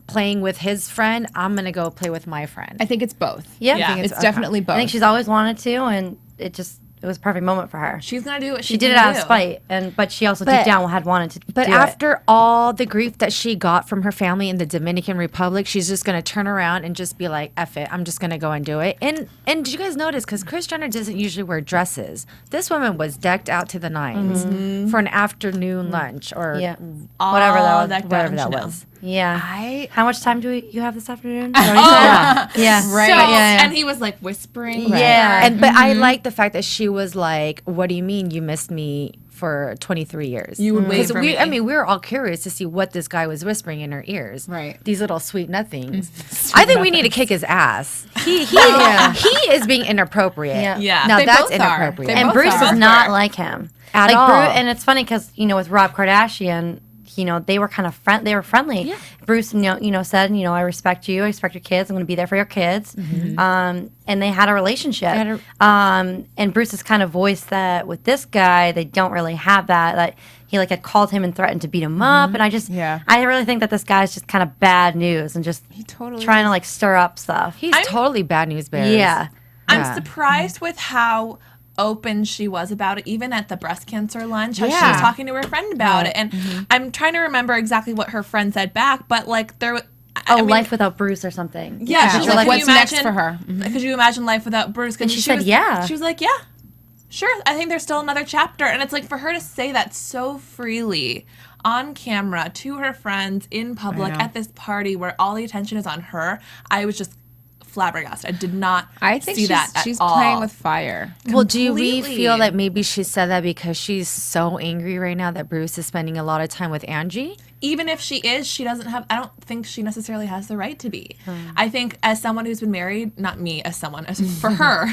Speaker 7: playing with his friend, I'm going to go play with my friend.
Speaker 8: I think it's both.
Speaker 9: Yeah.
Speaker 5: Yeah.
Speaker 8: It's definitely both.
Speaker 9: I think she's always wanted to, and it was a perfect moment for her.
Speaker 5: She's gonna do what
Speaker 9: She did it out of spite, but she also deep down had wanted to
Speaker 7: But
Speaker 9: do it.
Speaker 7: after all the grief that she got from her family in the Dominican Republic, she's just going to turn around and just be like, F it, I'm just going to go and do it. And did you guys notice, because Kris Jenner doesn't usually wear dresses, this woman was decked out to the nines for an afternoon lunch or
Speaker 9: Yeah.
Speaker 5: All
Speaker 9: Whatever that was.
Speaker 5: decked out
Speaker 7: whatever
Speaker 5: in
Speaker 7: that
Speaker 5: Chanel.
Speaker 7: was.
Speaker 9: Yeah. How much time do you have this afternoon?
Speaker 7: Yeah.
Speaker 9: Yeah.
Speaker 8: Right.
Speaker 5: So,
Speaker 9: Yeah.
Speaker 5: and he was like whispering.
Speaker 9: Yeah.
Speaker 7: But I like the fact that she was like, what do you mean you missed me for 23 years?
Speaker 5: You would wait
Speaker 7: 'Cause
Speaker 5: for me.
Speaker 7: we were all curious to see what this guy was whispering in her ears.
Speaker 8: Right.
Speaker 7: These little sweet nothings. I think we need to kick his ass. He is being inappropriate.
Speaker 9: Yeah.
Speaker 5: Yeah.
Speaker 7: Now
Speaker 8: They
Speaker 7: that's
Speaker 8: both are.
Speaker 7: inappropriate.
Speaker 8: They
Speaker 9: And
Speaker 8: both
Speaker 9: Bruce
Speaker 8: are.
Speaker 9: is not like him
Speaker 7: At
Speaker 9: like
Speaker 7: all.
Speaker 9: And it's funny because with Rob Kardashian, they were kind of they were friendly.
Speaker 7: Yeah.
Speaker 9: Bruce, said, I respect you, I respect your kids, I'm going to be there for your kids. And they had a relationship. And Bruce has kind of voiced that with this guy, they don't really have that. Like he had called him and threatened to beat him up, and I really think that this guy's just kind of bad news and just
Speaker 8: totally
Speaker 9: trying to stir up stuff.
Speaker 7: He's totally bad news bears.
Speaker 9: Yeah.
Speaker 5: I'm surprised with how open she was about it, even at the breast cancer lunch, how she was
Speaker 8: Yeah.
Speaker 5: talking to her friend about it. And I'm trying to remember exactly what her friend said back, but there
Speaker 9: Life without Bruce or something.
Speaker 5: Yeah, she was
Speaker 8: Like,
Speaker 5: like,
Speaker 8: what's next for her?
Speaker 5: Could you imagine life without Bruce?
Speaker 9: And she said, yeah.
Speaker 5: She was like, yeah, sure. I think there's still another chapter. And it's like for her to say that so freely on camera to her friends in public at this party where all the attention is on her, I was just flabbergasted. I did not
Speaker 8: I think
Speaker 5: see that at
Speaker 8: she's
Speaker 5: all.
Speaker 8: playing with fire.
Speaker 7: Well, do we
Speaker 5: Completely.
Speaker 7: feel that maybe she said that because she's so angry right now that Bruce is spending a lot of time with Angie?
Speaker 5: Even if she is, she doesn't have, I don't think she necessarily has the right to be. I think as someone who's been married, not me as someone, as for her,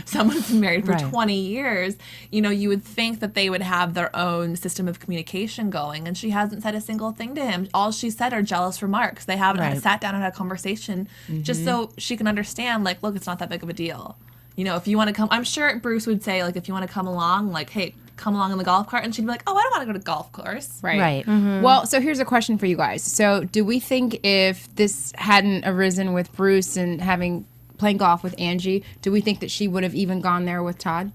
Speaker 5: someone who's been married for 20 years, you would think that they would have their own system of communication going. And she hasn't said a single thing to him. All she said are jealous remarks. They haven't sat down and had a conversation just so she can understand, look, it's not that big of a deal. If you want to come, I'm sure Bruce would say, if you want to come along, hey, come along in the golf cart. And she'd be like, oh, I don't want to go to golf course.
Speaker 8: Right.
Speaker 7: Right.
Speaker 8: Well, so here's a question for you guys. So do we think if this hadn't arisen with Bruce and playing golf with Angie, do we think that she would have even gone there with Todd?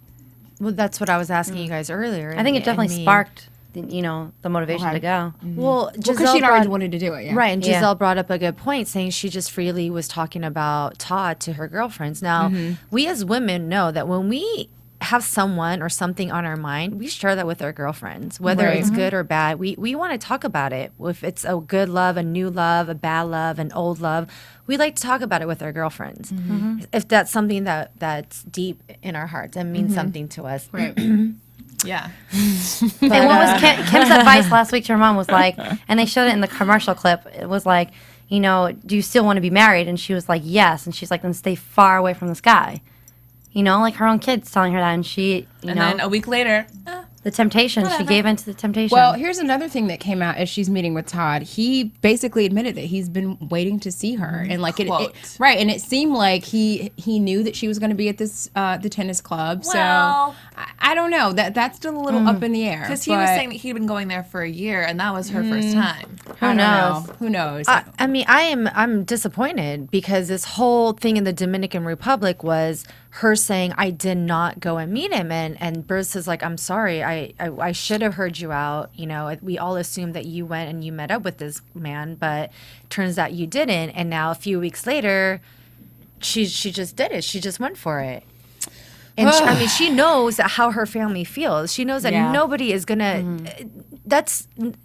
Speaker 7: Well, that's what I was asking you guys earlier.
Speaker 9: I think it definitely sparked, the motivation to go.
Speaker 7: Well,
Speaker 8: Because
Speaker 7: Giselle
Speaker 8: she'd already
Speaker 7: brought-
Speaker 8: wanted to do it, yeah.
Speaker 7: Right, and
Speaker 9: Yeah.
Speaker 7: Giselle brought up a good point, saying she just freely was talking about Todd to her girlfriends. Now, we as women know that when we have someone or something on our mind, we share that with our girlfriends, whether
Speaker 8: Right.
Speaker 7: it's good or bad. We want to talk about it. If it's a good love, a new love, a bad love, an old love, we like to talk about it with our girlfriends. If that's something that's deep in our hearts and means something to us.
Speaker 8: Right.
Speaker 5: Yeah.
Speaker 9: And what was Kim's advice last week to her mom was and they showed it in the commercial clip, it was do you still want to be married? And she was like, yes. And she's like, then stay far away from this guy. Her own kids telling her that, and she,
Speaker 5: And then a week later,
Speaker 9: The temptation. She gave in to the temptation.
Speaker 8: Well, here's another thing that came out as she's meeting with Todd. He basically admitted that he's been waiting to see her, and like it right, and it seemed like he knew that she was going to be at this the tennis club.
Speaker 5: Well,
Speaker 8: so I don't know, that's still a little up in the air
Speaker 5: because he was saying that he'd been going there for a year, and that was her first time.
Speaker 8: Who knows? Who knows?
Speaker 7: I mean, I'm disappointed because this whole thing in the Dominican Republic was her saying, I did not go and meet him. And Bruce is like, I'm sorry. I should have heard you out. You know, we all assumed that you went and you met up with this man, but turns out you didn't. And now a few weeks later, she just did it. She just went for it. And she knows how her family feels. She knows that nobody is going to...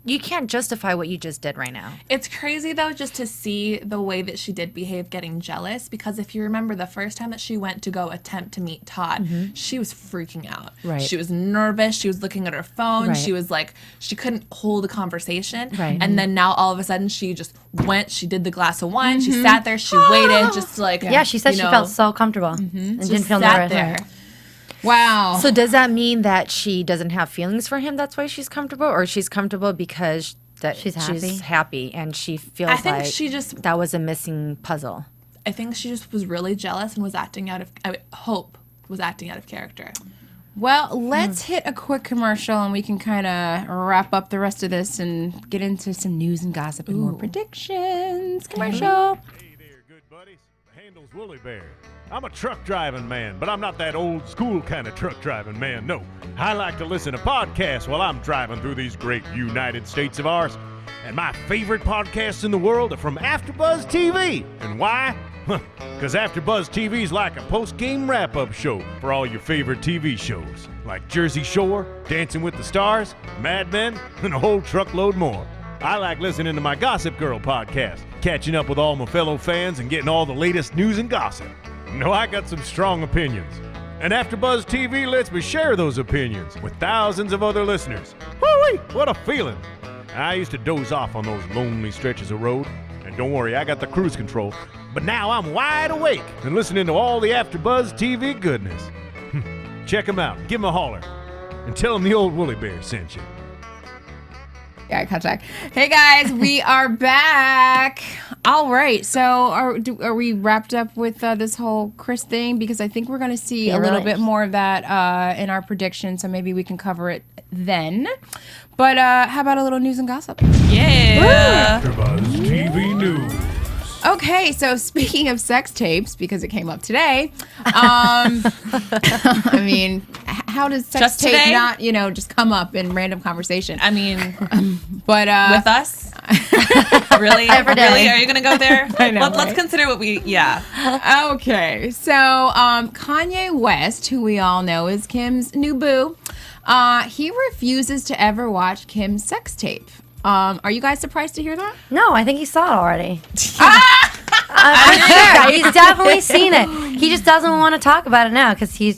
Speaker 7: You can't justify what you just did right now.
Speaker 5: It's crazy, though, just to see the way that she did behave getting jealous. Because if you remember the first time that she went to go attempt to meet Todd, she was freaking out.
Speaker 7: Right.
Speaker 5: She was nervous. She was looking at her phone.
Speaker 7: Right.
Speaker 5: She was like, she couldn't hold a conversation.
Speaker 7: Right.
Speaker 5: And then now all of a sudden she just went. She did the glass of wine. She sat there. She waited just to like...
Speaker 9: Yeah, she said she felt so comfortable and didn't feel
Speaker 5: sat
Speaker 9: nervous.
Speaker 5: there.
Speaker 8: Wow.
Speaker 7: So does that mean that she doesn't have feelings for him? That's why she's comfortable? Or she's comfortable because she's happy and she feels like
Speaker 5: she just...
Speaker 7: that was a missing puzzle?
Speaker 5: I think she just was really jealous and was acting out of... was acting out of character.
Speaker 8: Well, let's hit a quick commercial and we can kind of wrap up the rest of this and get into some news and gossip and more predictions. Commercial.
Speaker 1: Hey there, good buddies. The handle's Woolly Bear. I'm a truck driving man, but I'm not that old school kind of truck driving man, no. I like to listen to podcasts while I'm driving through these great United States of ours. And my favorite podcasts in the world are from AfterBuzz TV. And why? Because AfterBuzz TV is like a post-game wrap-up show for all your favorite TV shows. Like Jersey Shore, Dancing with the Stars, Mad Men, and a whole truckload more. I like listening to my Gossip Girl podcast, catching up with all my fellow fans and getting all the latest news and gossip. No, I got some strong opinions. And AfterBuzz TV lets me share those opinions with thousands of other listeners. Woo-wee, what a feeling. I used to doze off on those lonely stretches of road. And don't worry, I got the cruise control. But now I'm wide awake and listening to all the AfterBuzz TV goodness. Check them out, give them a holler, and tell them the old Woolly Bear sent you.
Speaker 8: Eye contact. Hey guys, we are back. All right, so are we wrapped up with this whole Kris thing? Because I think we're going to see a little bit more of that in our prediction, so maybe we can cover it then. But how about a little news and gossip?
Speaker 5: Yeah.
Speaker 1: AfterBuzz TV News.
Speaker 8: Okay, so speaking of sex tapes, because it came up today, I mean, how does sex
Speaker 5: Just
Speaker 8: tape
Speaker 5: today?
Speaker 8: not, just come up in random conversation?
Speaker 5: I mean,
Speaker 8: but
Speaker 5: with us? Really? Really? Are you going to go there?
Speaker 8: I know,
Speaker 5: Let's consider what
Speaker 8: Okay, so Kanye West, who we all know is Kim's new boo, he refuses to ever watch Kim's sex tape. Are you guys surprised to hear that?
Speaker 9: No, I think he saw it already. I'm sure. He's definitely seen it. He just doesn't want to talk about it now because he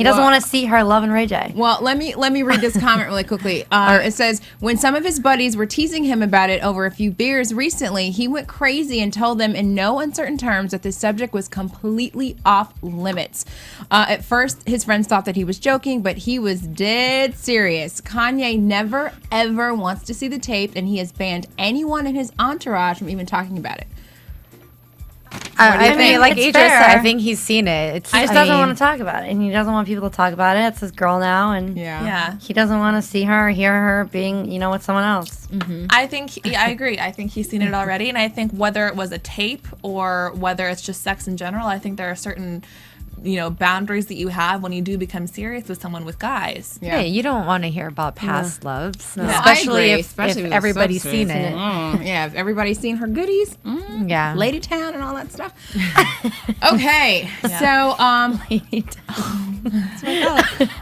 Speaker 9: doesn't want to see her loving Ray J.
Speaker 8: Well, let me read this comment really quickly. It says, when some of his buddies were teasing him about it over a few beers recently, he went crazy and told them in no uncertain terms that the subject was completely off limits. At first, his friends thought that he was joking, but he was dead serious. Kanye never, ever wants to see the tape, and he has banned anyone in his entourage from even talking about it.
Speaker 7: I mean, like
Speaker 9: It's
Speaker 7: Adria said,
Speaker 9: fair.
Speaker 7: I think he's seen it.
Speaker 9: He just doesn't want to talk about it, and he doesn't want people to talk about it. It's his girl now, and he doesn't want to see her or hear her being, with someone else.
Speaker 8: Mm-hmm.
Speaker 5: I agree. I think he's seen it already, and I think whether it was a tape or whether it's just sex in general, I think there are certain boundaries that you have when you do become serious with someone with guys.
Speaker 7: Yeah, you don't want to hear about past loves,
Speaker 8: No,
Speaker 7: especially if
Speaker 8: with
Speaker 7: everybody's
Speaker 8: substance.
Speaker 7: seen it.
Speaker 8: Yeah, if everybody's seen her goodies.
Speaker 7: Yeah,
Speaker 8: Lady Town and all that stuff. Okay, so
Speaker 7: Lady Town.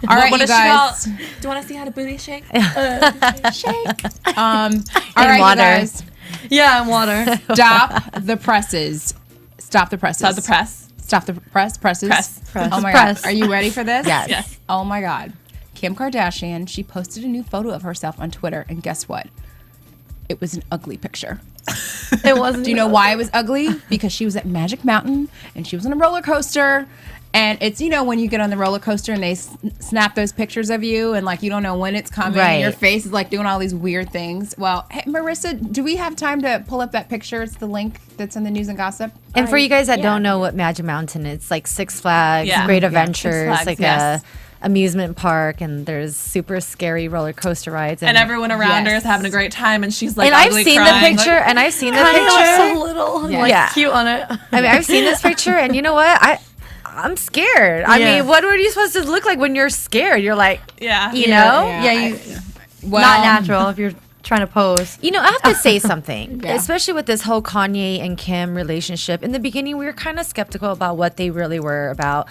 Speaker 8: all right, you guys.
Speaker 5: Do you want to see how to booty shake?
Speaker 8: Shake. All right,
Speaker 7: water.
Speaker 8: you guys.
Speaker 9: Yeah, and water.
Speaker 8: Stop the presses. Stop the presses.
Speaker 5: Stop the press.
Speaker 8: Stop the presses.
Speaker 5: Press.
Speaker 8: Oh my
Speaker 9: Press.
Speaker 8: God. Are you ready for this?
Speaker 7: Yes.
Speaker 8: Oh my God. Kim Kardashian, she posted a new photo of herself on Twitter, and guess what? It was an ugly picture.
Speaker 9: It wasn't.
Speaker 8: Do you know why it was ugly? Because she was at Magic Mountain, and she was on a roller coaster, And it's, when you get on the roller coaster and they snap those pictures of you and like you don't know when it's coming.
Speaker 7: Right.
Speaker 8: Your face is like doing all these weird things. Well, hey, Marissa, do we have time to pull up that picture? It's the link that's in the news and gossip.
Speaker 7: And for you guys that don't know what Magic Mountain is, it's like Six Flags, Great Adventures,
Speaker 5: Six Flags,
Speaker 7: a amusement park, and there's super scary roller coaster rides.
Speaker 5: And everyone around her is having a great time, and she's like,
Speaker 7: and I've
Speaker 5: ugly
Speaker 7: seen
Speaker 5: crying,
Speaker 7: the picture,
Speaker 5: like,
Speaker 7: and I've seen the picture.
Speaker 9: so little, cute on it.
Speaker 7: I mean, I've seen this picture, and you know what? I'm scared. I mean, what are you supposed to look like when you're scared? You're like, you know?
Speaker 9: Not natural if you're trying to pose.
Speaker 7: You know, I have to say something, especially with this whole Kanye and Kim relationship. In the beginning, we were kind of skeptical about what they really were about.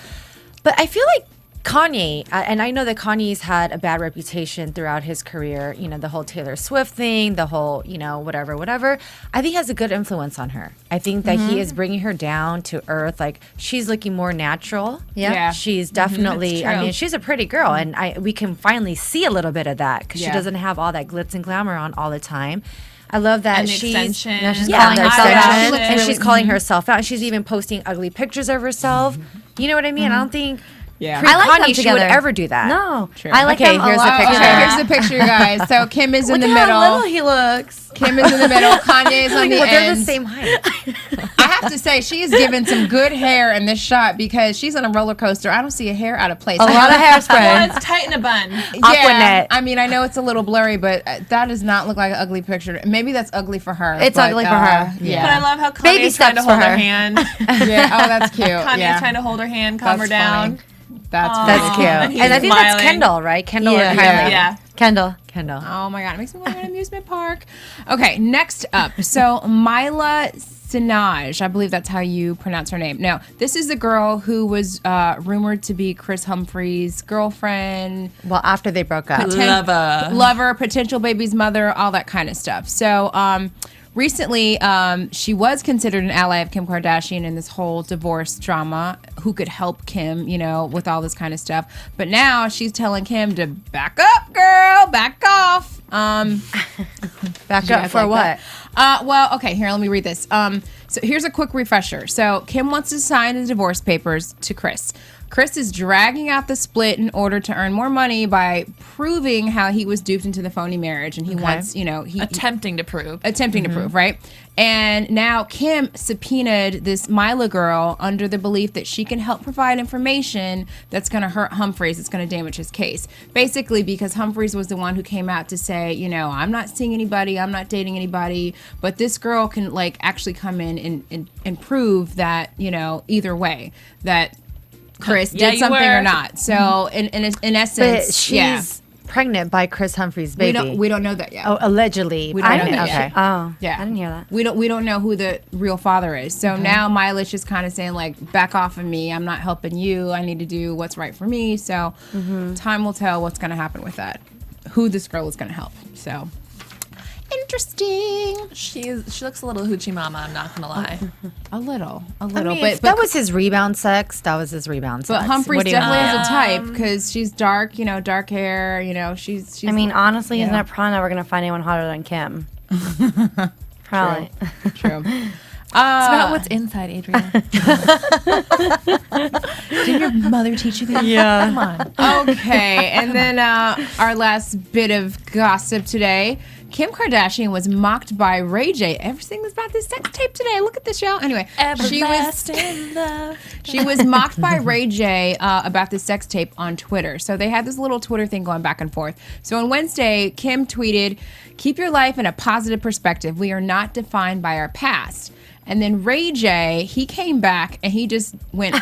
Speaker 7: But I feel like Kanye, and I know that Kanye's had a bad reputation throughout his career, the whole Taylor Swift thing, the whole, whatever. I think he has a good influence on her. I think that he is bringing her down to earth. Like, she's looking more natural.
Speaker 8: Yeah.
Speaker 7: She's definitely, I mean, she's a pretty girl, and we can finally see a little bit of that because she doesn't have all that glitz and glamour on all the time. I love that
Speaker 5: and the
Speaker 7: she's
Speaker 5: extension.
Speaker 7: she's
Speaker 9: calling herself out.
Speaker 7: and she's calling herself out. She's even posting ugly pictures of herself. You know what I mean? I don't think
Speaker 8: Yeah.
Speaker 7: I like Kanye, she would ever do that.
Speaker 9: No.
Speaker 8: True.
Speaker 9: I like
Speaker 7: Okay,
Speaker 9: him
Speaker 7: here's
Speaker 9: a
Speaker 7: the
Speaker 9: lot.
Speaker 7: picture.
Speaker 8: Okay, here's the picture, guys. So Kim is in the middle.
Speaker 9: How little he looks.
Speaker 8: Kim is in the middle. Kanye is on the
Speaker 7: Well, they're
Speaker 8: end.
Speaker 7: the same height.
Speaker 8: I have to say, she is given some good hair in this shot because she's on a roller coaster. I don't see a hair out of place.
Speaker 9: A lot of
Speaker 5: Well,
Speaker 9: hairspray.
Speaker 5: it's tight in a bun.
Speaker 7: Aquanet.
Speaker 8: I mean, I know it's a little blurry, but that does not look like an ugly picture. Maybe that's ugly for her.
Speaker 9: It's
Speaker 8: but,
Speaker 9: ugly for her.
Speaker 5: But I
Speaker 8: Yeah.
Speaker 5: love how
Speaker 9: Baby
Speaker 5: Kanye's trying to
Speaker 9: steps for
Speaker 5: hold her
Speaker 9: her.
Speaker 5: hand.
Speaker 8: Yeah. Oh, that's cute.
Speaker 5: Kanye's trying to hold her hand, calm her
Speaker 8: That's
Speaker 5: down.
Speaker 8: funny. That's
Speaker 7: That's
Speaker 8: funny.
Speaker 7: cute.
Speaker 5: And he's
Speaker 7: And I think that's
Speaker 5: smiling.
Speaker 7: Kendall, right? Kendall or
Speaker 9: Yeah.
Speaker 7: Kylie?
Speaker 5: Yeah.
Speaker 9: Kendall.
Speaker 7: Kendall.
Speaker 8: Oh my God, it makes me want to go to an amusement park. Okay, next up. So Mila Sinaj, I believe that's how you pronounce her name. Now, this is the girl who was rumored to be Kris Humphrey's girlfriend,
Speaker 7: Well, after they broke up.
Speaker 8: lover, potential baby's mother, all that kind of stuff. So recently, she was considered an ally of Kim Kardashian in this whole divorce drama, who could help Kim, with all this kind of stuff. But now she's telling Kim to back up, girl, back off.
Speaker 7: Back up for what?
Speaker 8: Well, okay, here, let me read this. So here's a quick refresher. So Kim wants to sign the divorce papers to Kris. Kris is dragging out the split in order to earn more money by proving how he was duped into the phony marriage, and he wants,
Speaker 5: Attempting to prove.
Speaker 8: to prove, right? And now Kim subpoenaed this Mila girl under the belief that she can help provide information that's going to hurt Humphreys, it's going to damage his case. Basically, because Humphreys was the one who came out to say, I'm not seeing anybody, I'm not dating anybody, but this girl can actually come in and prove that, either way, that Kris did something or not. So in essence,
Speaker 7: But she's pregnant by Kris Humphrey's
Speaker 8: we
Speaker 7: baby.
Speaker 8: don't know that yet.
Speaker 7: Oh, allegedly.
Speaker 8: We don't know that
Speaker 7: Okay.
Speaker 8: yet.
Speaker 9: Oh.
Speaker 8: Yeah.
Speaker 9: I didn't hear that.
Speaker 8: We don't know who the real father is. So now Mila's just kind of saying back off of me. I'm not helping you. I need to do what's right for me. So time will tell what's going to happen with that. Who this girl is going to help. So interesting.
Speaker 5: She looks a little hoochie mama, I'm not gonna lie.
Speaker 8: A little.
Speaker 7: I mean, if that was his rebound sex, that was his rebound sex.
Speaker 8: But Humphreys
Speaker 7: What do you
Speaker 8: definitely
Speaker 7: want?
Speaker 8: has a type because she's dark, dark hair. She's.
Speaker 9: I mean, honestly, isn't it probably never going to find anyone hotter than Kim? Probably.
Speaker 8: True.
Speaker 5: It's about what's inside, Adria. Didn't your mother teach you that?
Speaker 7: Yeah.
Speaker 5: Come on.
Speaker 8: Okay, and then our last bit of gossip today. Kim Kardashian was mocked by Ray J. Everything was about this sex tape today. Look at this, y'all. Anyway,
Speaker 5: Everlasting love.
Speaker 8: she was mocked by Ray J about the sex tape on Twitter. So they had this little Twitter thing going back and forth. So on Wednesday, Kim tweeted, "Keep your life in a positive perspective. We are not defined by our past." And then Ray J, he came back and he just went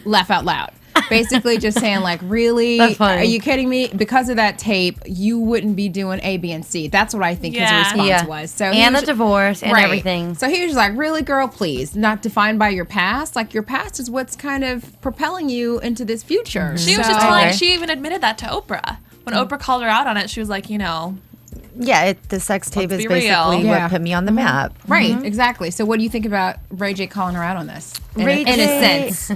Speaker 8: laugh out loud. Basically just saying really?
Speaker 9: That's funny.
Speaker 8: Are you kidding me? Because of that tape, you wouldn't be doing A, B, and C. That's what I think his response was. So he
Speaker 9: And the
Speaker 8: was-
Speaker 9: divorce and everything.
Speaker 8: So he was like, really, girl, please, not defined by your past. Your past is what's kind of propelling you into this future.
Speaker 5: She was just telling, she even admitted that to Oprah. When Oprah called her out on it, she was like,
Speaker 7: Yeah, the sex tape
Speaker 5: Let's
Speaker 7: is
Speaker 5: be real.
Speaker 7: basically
Speaker 8: Yeah.
Speaker 7: what put me on the map.
Speaker 8: Right, exactly. So what do you think about Ray J calling her out on this?
Speaker 7: Ray
Speaker 8: In a
Speaker 7: J-
Speaker 8: sense.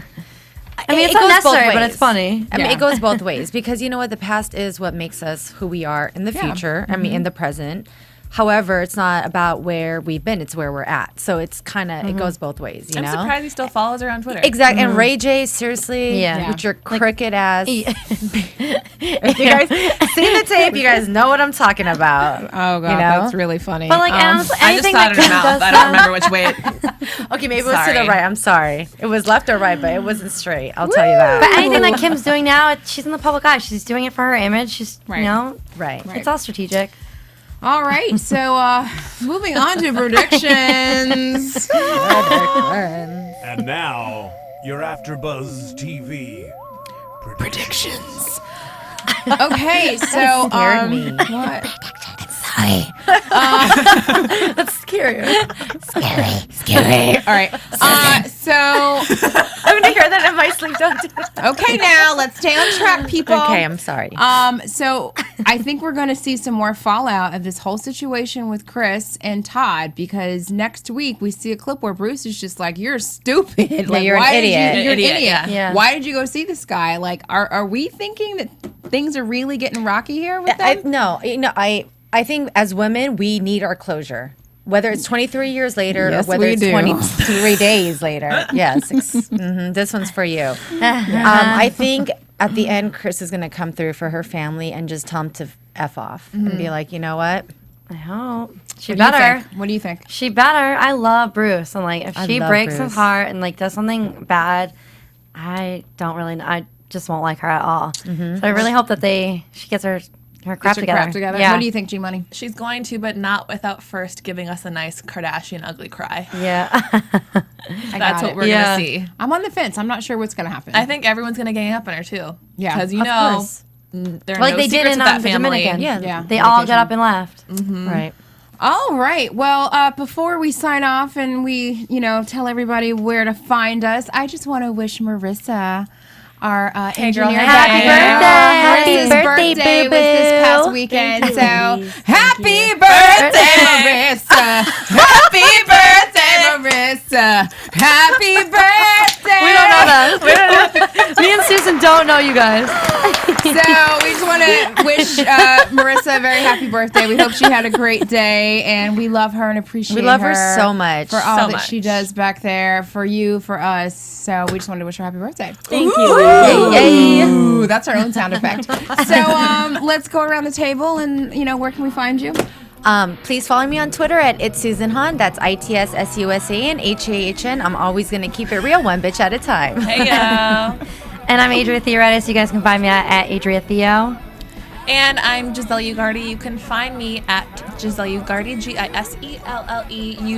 Speaker 9: I mean,
Speaker 7: It
Speaker 9: it's
Speaker 7: goes both
Speaker 9: unnecessary, but
Speaker 7: ways.
Speaker 9: it's funny.
Speaker 7: I mean,
Speaker 8: Yeah.
Speaker 7: it goes both ways because you know what? The past is what makes us who we are in the future. I mean, in the present. However, it's not about where we've been; it's where we're at. So it's kind of it goes both ways. You
Speaker 5: I'm
Speaker 7: know?
Speaker 5: surprised he still follows her on Twitter.
Speaker 7: Exactly. And Ray J, seriously,
Speaker 9: Yeah.
Speaker 7: with your crooked ass. If you guys seen the tape, you guys know what I'm talking about.
Speaker 8: Oh god,
Speaker 7: that's
Speaker 8: really funny.
Speaker 9: But like, honestly,
Speaker 5: I just
Speaker 9: anything
Speaker 5: thought
Speaker 9: that
Speaker 5: in her
Speaker 9: Kim
Speaker 5: mouth.
Speaker 9: does,
Speaker 5: I don't remember which way it.
Speaker 7: Okay, maybe it was to the
Speaker 5: Sorry.
Speaker 7: right. I'm sorry. It was left or right, but it wasn't straight. I'll tell you that.
Speaker 9: But anything that Kim's doing now, she's in the public eye. She's doing it for her image. She's,
Speaker 8: Right.
Speaker 9: you know,
Speaker 7: Right.
Speaker 9: it's all strategic.
Speaker 8: All right, so moving on to predictions.
Speaker 1: And now, your AfterBuzz TV predictions.
Speaker 8: Okay, so
Speaker 7: scared me.
Speaker 8: what?
Speaker 7: That's scary.
Speaker 8: All right, so
Speaker 7: I'm gonna hear that in my sleep. Don't do it.
Speaker 8: okay, now let's stay on track, people.
Speaker 7: Okay, I'm sorry.
Speaker 8: So I think we're going to see some more fallout of this whole situation with Kris and Todd, because next week we see a clip where Bruce is just like, "You're stupid. Like,
Speaker 7: you're an
Speaker 8: why did you-
Speaker 7: idiot."
Speaker 8: You're an
Speaker 5: Idiot,
Speaker 8: idiot.
Speaker 9: yeah.
Speaker 8: Why did you go see this guy? Like, are we thinking that things are really getting rocky here with them?
Speaker 7: I think as women we need our closure. Whether it's 23 years later
Speaker 8: Yes,
Speaker 7: or whether
Speaker 8: we
Speaker 7: it's
Speaker 8: do.
Speaker 7: 23 days later. Yes. This one's for you. I think at the end, Kris is going to come through for her family and just tell them to F off and be like, you know what?
Speaker 9: I hope. She
Speaker 8: What do you
Speaker 9: better.
Speaker 8: think? What do you think?
Speaker 9: She better. I love Bruce. I'm like, if
Speaker 7: I
Speaker 9: she
Speaker 7: love
Speaker 9: breaks
Speaker 7: Bruce.
Speaker 9: his heart and like does something bad, I don't really. I just won't like her at all. So I really hope that she gets her crap
Speaker 8: Get your
Speaker 9: together.
Speaker 8: crap together.
Speaker 9: Yeah.
Speaker 8: What do you think, G Money?
Speaker 5: She's going to, but not without first giving us a nice Kardashian ugly cry.
Speaker 9: Yeah.
Speaker 5: That's what we're
Speaker 9: Yeah.
Speaker 5: gonna see.
Speaker 8: I'm on the fence. I'm not sure what's going to happen.
Speaker 5: I think everyone's gonna gang up on her too.
Speaker 8: Yeah.
Speaker 5: because you
Speaker 7: Of
Speaker 5: know
Speaker 7: course.
Speaker 5: there are
Speaker 9: like
Speaker 5: no
Speaker 9: they did
Speaker 5: secrets
Speaker 9: in
Speaker 5: with that
Speaker 9: the
Speaker 5: family.
Speaker 9: Dominican.
Speaker 8: Yeah.
Speaker 9: They all
Speaker 8: Vacation.
Speaker 9: got up and left.
Speaker 7: Right.
Speaker 8: All right. Well, before we sign off and we, tell everybody where to find us, I just want to wish Marissa, our engineer,
Speaker 5: girl,
Speaker 9: happy
Speaker 8: Marissa's
Speaker 9: birthday.
Speaker 8: birthday
Speaker 9: Happy
Speaker 8: was this
Speaker 9: birthday,
Speaker 8: past
Speaker 9: boo-boo.
Speaker 8: weekend.
Speaker 9: Thank
Speaker 8: So
Speaker 9: you.
Speaker 8: happy birthday, Marissa! Happy birthday, Marissa! Happy birthday!
Speaker 9: We don't know that. Me and Susan don't know you guys.
Speaker 8: So we just want to wish Marissa a very happy birthday. We hope she had a great day, and we love her and appreciate her.
Speaker 7: We love her so much.
Speaker 8: For all
Speaker 5: So
Speaker 8: that
Speaker 5: much.
Speaker 8: she does back there, for you, for us. So we just wanted to wish her happy birthday.
Speaker 9: Thank you. Yay.
Speaker 8: Ooh, that's our own sound effect. So let's go around the table and, where can we find you?
Speaker 7: Please follow me on Twitter at It's Susan Hahn. That's ITSSUSA and HAHN. I'm always going to keep it real, one bitch at a time.
Speaker 5: Hey yo.
Speaker 9: And I'm Adria Theoharides. You guys can find me at Adria Theo.
Speaker 5: And I'm Giselle Ugarte. You can find me at Giselle Ugarte,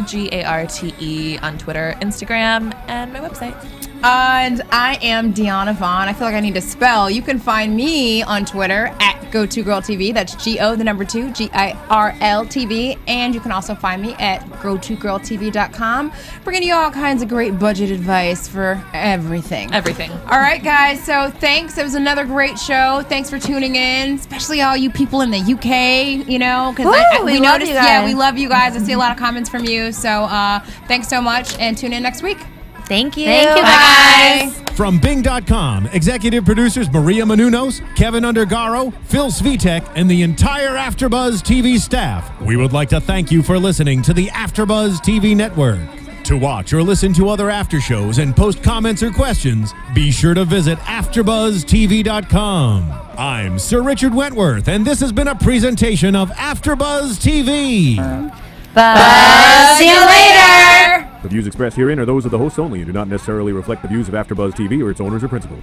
Speaker 5: GISELLEUGARTE on Twitter, Instagram, and my website.
Speaker 8: And I am Diona Vaughan. I feel like I need to spell. You can find me on Twitter at GoToGirlTV. That's GO2 GIRLTV. And you can also find me at GoToGirlTV.com. Bringing you all kinds of great budget advice for everything.
Speaker 5: Everything.
Speaker 8: All right, guys. So thanks. It was another great show. Thanks for tuning in, especially all you people in the UK. Because
Speaker 9: Woo,
Speaker 8: we
Speaker 9: we love
Speaker 8: noticed.
Speaker 9: you guys.
Speaker 8: Yeah, we love you guys. I see a lot of comments from you. So thanks so much, and tune in next week.
Speaker 7: Thank you.
Speaker 9: Thank you,
Speaker 8: Bye.
Speaker 9: guys.
Speaker 3: From Bing.com, executive producers Maria Menounos, Kevin Undergaro, Phil Svitek, and the entire AfterBuzz TV staff, we would like to thank you for listening to the AfterBuzz TV network. To watch or listen to other after shows and post comments or questions, be sure to visit AfterBuzzTV.com. I'm Sir Richard Wentworth, and this has been a presentation of AfterBuzz TV.
Speaker 9: See you later.
Speaker 1: The views expressed herein are those of the hosts only and do not necessarily reflect the views of AfterBuzz TV or its owners or principals.